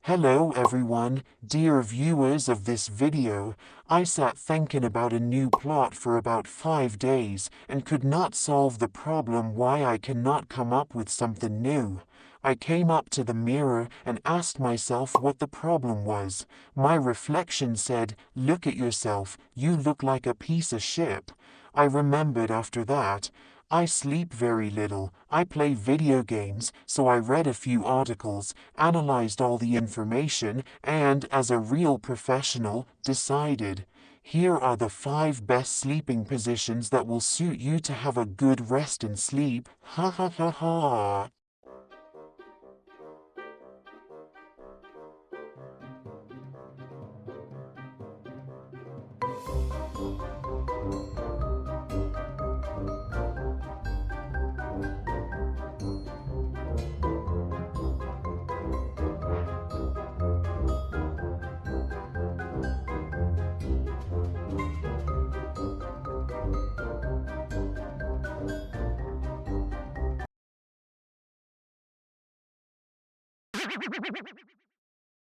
Hello everyone, dear viewers of this video. I sat thinking about a new plot for about 5 days and could not solve the problem why I cannot come up with something new. I came up to the mirror and asked myself what the problem was. My reflection said, "Look at yourself, you look like a piece of shit." I remembered after that. I sleep very little. I play video games, so I read a few articles, analyzed all the information, and, as a real professional, decided. Here are the 5 best sleeping positions that will suit you to have a good rest and sleep. Ha ha ha ha.